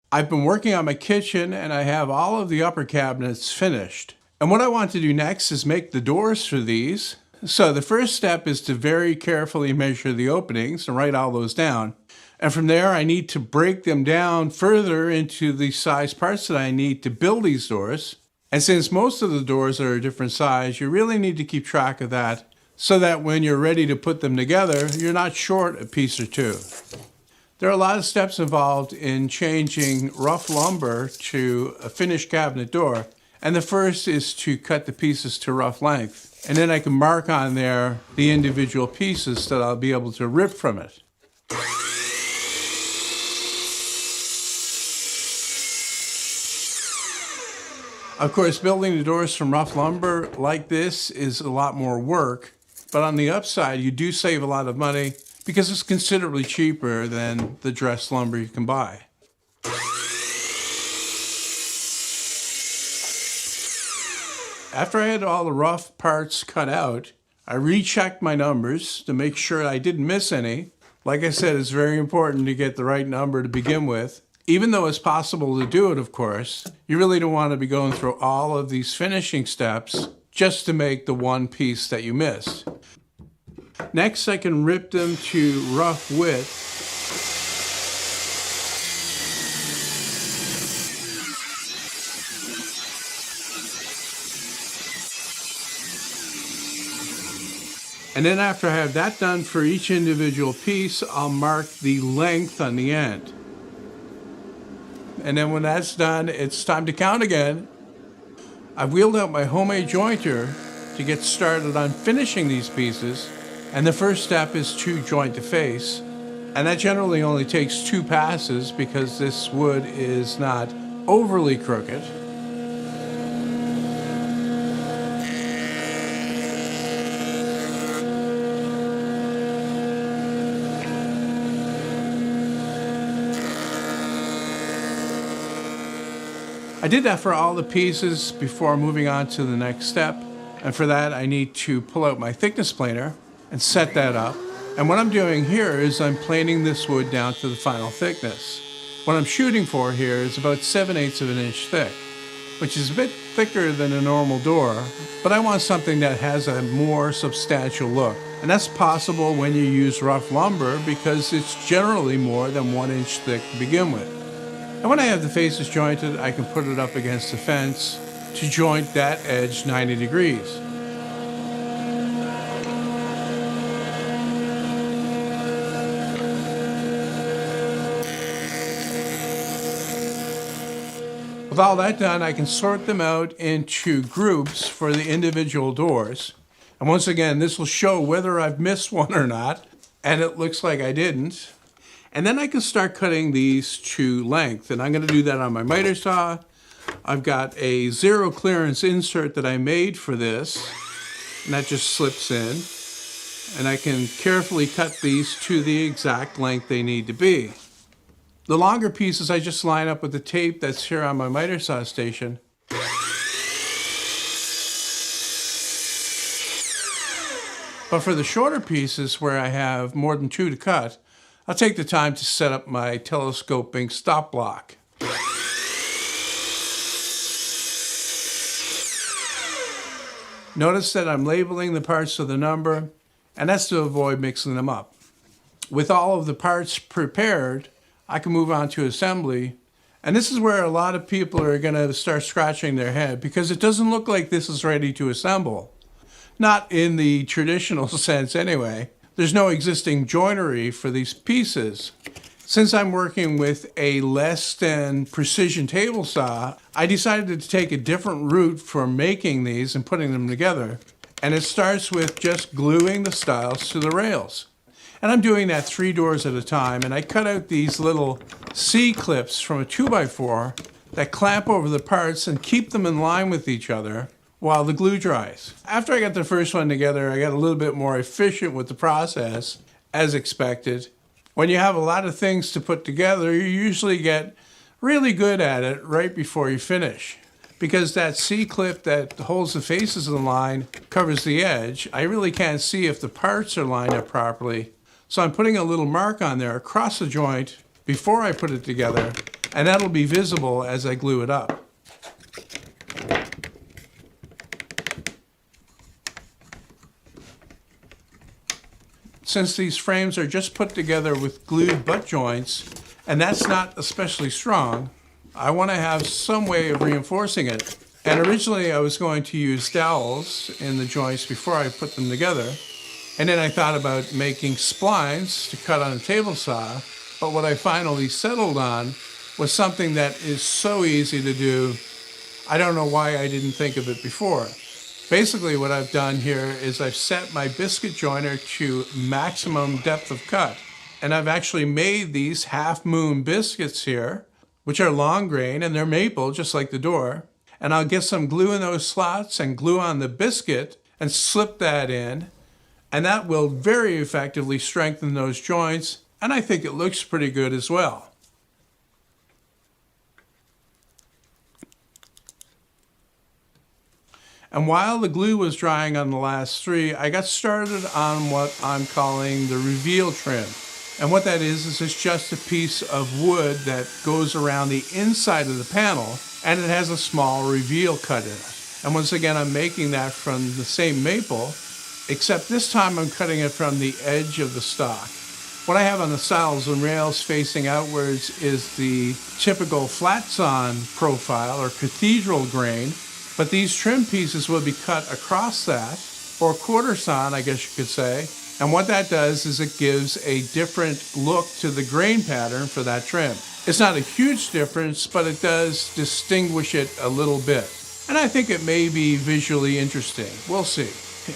I've been working on my kitchen and I have all of the upper cabinets finished. And what I want to do next is make the doors for these. So the first step is to very carefully measure the openings and write all those down. And from there, I need to break them down further into the size parts that I need to build these doors. And since most of the doors are a different size, you really need to keep track of that so that when you're ready to put them together, you're not short a piece or two. There are a lot of steps involved in changing rough lumber to a finished cabinet door. And the first is to cut the pieces to rough length. And then I can mark on there the individual pieces that I'll be able to rip from it. Of course, building the doors from rough lumber like this is a lot more work, but on the upside, you do save a lot of money because it's considerably cheaper than the dressed lumber you can buy. After I had all the rough parts cut out, I rechecked my numbers to make sure I didn't miss any. Like I said, it's very important to get the right number to begin with. Even though it's possible to do it, of course, you really don't want to be going through all of these finishing steps just to make the one piece that you missed. Next, I can rip them to rough width. And then after I have that done for each individual piece, I'll mark the length on the end. And then when that's done, it's time to count again. I've wheeled out my homemade jointer to get started on finishing these pieces. And the first step is to joint the face. And that generally only takes 2 passes because this wood is not overly crooked. I did that for all the pieces before moving on to the next step. And for that, I need to pull out my thickness planer and set that up. And what I'm doing here is I'm planing this wood down to the final thickness. What I'm shooting for here is about 7/8 of an inch thick, which is a bit thicker than a normal door, but I want something that has a more substantial look. And that's possible when you use rough lumber because it's generally more than 1 inch thick to begin with. And when I have the faces jointed, I can put it up against the fence to joint that edge 90 degrees. With all that done, I can sort them out into groups for the individual doors. And once again, this will show whether I've missed one or not, and it looks like I didn't. And then I can start cutting these to length, and I'm going to do that on my miter saw. I've got a 0 clearance insert that I made for this, and that just slips in. And I can carefully cut these to the exact length they need to be. The longer pieces I just line up with the tape that's here on my miter saw station. But for the shorter pieces where I have more than 2 to cut, I'll take the time to set up my telescoping stop block. Notice that I'm labeling the parts with a number, and that's to avoid mixing them up. With all of the parts prepared, I can move on to assembly, and this is where a lot of people are going to start scratching their head because it doesn't look like this is ready to assemble. Not in the traditional sense anyway. There's no existing joinery for these pieces. Since I'm working with a less than precision table saw, I decided to take a different route for making these and putting them together. And it starts with just gluing the stiles to the rails. And I'm doing that 3 doors at a time, and I cut out these little C-clips from a 2x4 that clamp over the parts and keep them in line with each other while the glue dries. After I got the first one together, I got a little bit more efficient with the process, as expected. When you have a lot of things to put together, you usually get really good at it right before you finish. Because that C-clip that holds the faces in line covers the edge, I really can't see if the parts are lined up properly. So I'm putting a little mark on there across the joint before I put it together, and that'll be visible as I glue it up. Since these frames are just put together with glued butt joints, and that's not especially strong, I want to have some way of reinforcing it. And originally I was going to use dowels in the joints before I put them together. And then I thought about making splines to cut on a table saw, but what I finally settled on was something that is so easy to do. I don't know why I didn't think of it before. Basically what I've done here is I've set my biscuit joiner to maximum depth of cut. And I've actually made these half moon biscuits here, which are long grain and they're maple, just like the door. And I'll get some glue in those slots and glue on the biscuit and slip that in. And that will very effectively strengthen those joints. And I think it looks pretty good as well. And while the glue was drying on the last three, I got started on what I'm calling the reveal trim. And what that is it's just a piece of wood that goes around the inside of the panel, and it has a small reveal cut in it. And once again, I'm making that from the same maple, except this time I'm cutting it from the edge of the stock. What I have on the saddles and rails facing outwards is the typical flat sawn profile or cathedral grain. But these trim pieces will be cut across that, or quarter sawn, I guess you could say. And what that does is it gives a different look to the grain pattern for that trim. It's not a huge difference, but it does distinguish it a little bit. And I think it may be visually interesting. We'll see.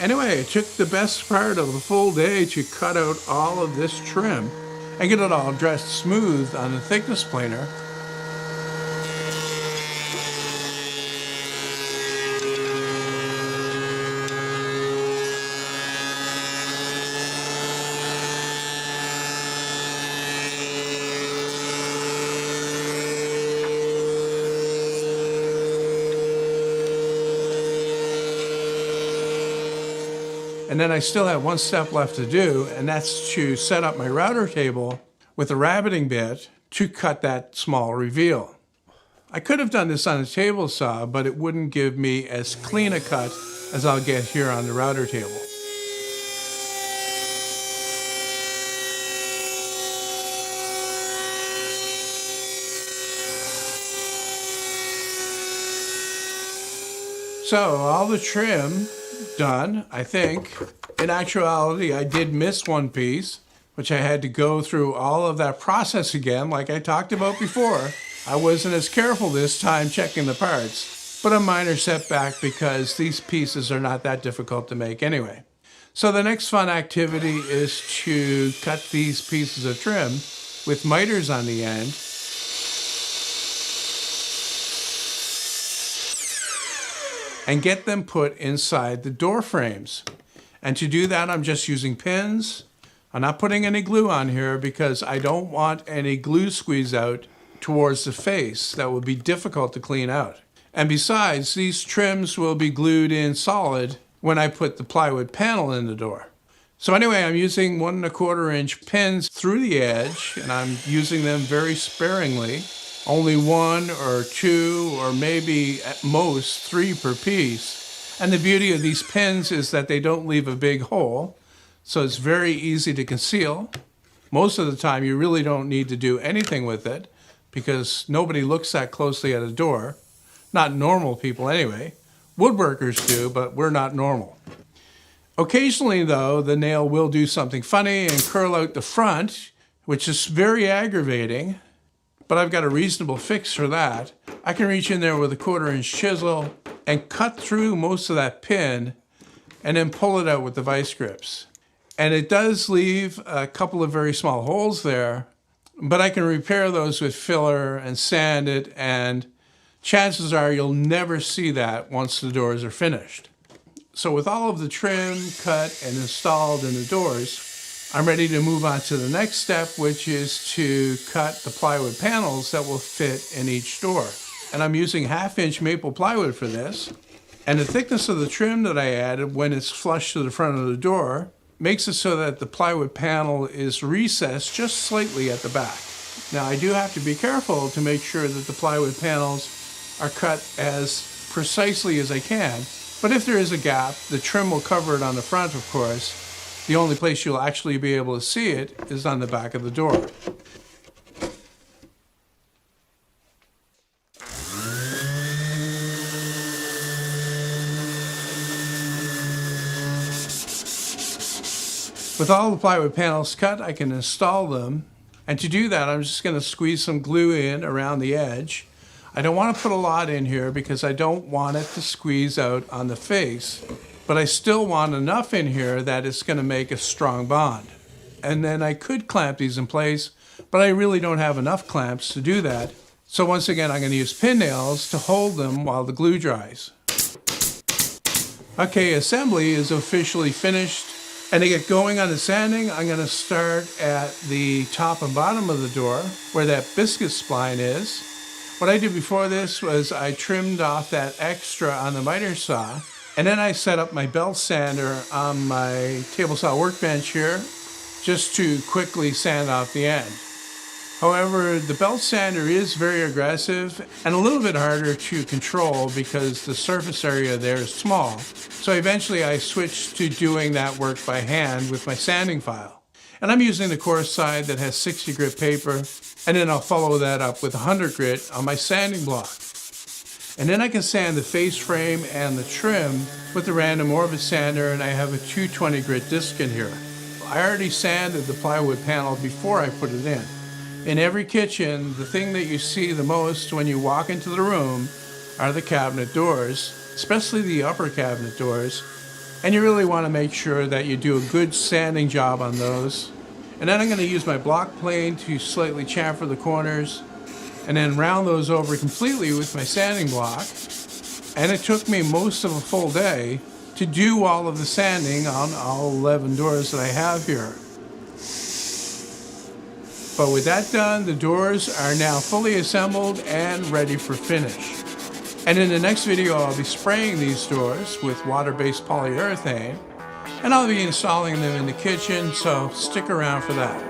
Anyway, it took the best part of the full day to cut out all of this trim and get it all dressed smooth on the thickness planer. And then I still have one step left to do, and that's to set up my router table with a rabbiting bit to cut that small reveal. I could have done this on a table saw, but it wouldn't give me as clean a cut as I'll get here on the router table. So all the trim done, I think. In actuality, I did miss one piece, which I had to go through all of that process again, like I talked about before. I wasn't as careful this time checking the parts, but a minor setback because these pieces are not that difficult to make anyway. So the next fun activity is to cut these pieces of trim with miters on the end. And get them put inside the door frames. And to do that, I'm just using pins. I'm not putting any glue on here because I don't want any glue squeeze out towards the face. That would be difficult to clean out. And besides, these trims will be glued in solid when I put the plywood panel in the door. So anyway, I'm using 1 1/4 inch pins through the edge, and I'm using them very sparingly. Only 1 or 2 or maybe at most 3 per piece. And the beauty of these pins is that they don't leave a big hole, so it's very easy to conceal. Most of the time you really don't need to do anything with it because nobody looks that closely at a door. Not normal people anyway. Woodworkers do, but we're not normal. Occasionally though, the nail will do something funny and curl out the front, which is very aggravating. But I've got a reasonable fix for that. I can reach in there with a 1/4 inch chisel and cut through most of that pin and then pull it out with the vice grips. And it does leave a couple of very small holes there, but I can repair those with filler and sand it, and chances are you'll never see that once the doors are finished. So with all of the trim cut and installed in the doors, I'm ready to move on to the next step, which is to cut the plywood panels that will fit in each door. And I'm using 1/2 inch maple plywood for this. And the thickness of the trim that I added when it's flush to the front of the door makes it so that the plywood panel is recessed just slightly at the back. Now I do have to be careful to make sure that the plywood panels are cut as precisely as I can, but if there is a gap, the trim will cover it on the front, of course. The only place you'll actually be able to see it is on the back of the door. With all the plywood panels cut, I can install them. And to do that, I'm just going to squeeze some glue in around the edge. I don't want to put a lot in here because I don't want it to squeeze out on the face. But I still want enough in here that it's going to make a strong bond. And then I could clamp these in place, but I really don't have enough clamps to do that. So once again, I'm going to use pin nails to hold them while the glue dries. Okay, assembly is officially finished. And to get going on the sanding, I'm going to start at the top and bottom of the door where that biscuit spline is. What I did before this was I trimmed off that extra on the miter saw, and then I set up my belt sander on my table saw workbench here just to quickly sand off the end. However, the belt sander is very aggressive and a little bit harder to control because the surface area there is small. So eventually I switched to doing that work by hand with my sanding file. And I'm using the coarse side that has 60 grit paper, and then I'll follow that up with 100 grit on my sanding block. And then I can sand the face frame and the trim with the random orbit sander, and I have a 220 grit disc in here. I already sanded the plywood panel before I put it in. In every kitchen, the thing that you see the most when you walk into the room are the cabinet doors, especially the upper cabinet doors. And you really want to make sure that you do a good sanding job on those. And then I'm going to use my block plane to slightly chamfer the corners and then round those over completely with my sanding block. And it took me most of a full day to do all of the sanding on all 11 doors that I have here. But with that done, the doors are now fully assembled and ready for finish. And in the next video, I'll be spraying these doors with water-based polyurethane, and I'll be installing them in the kitchen, so stick around for that.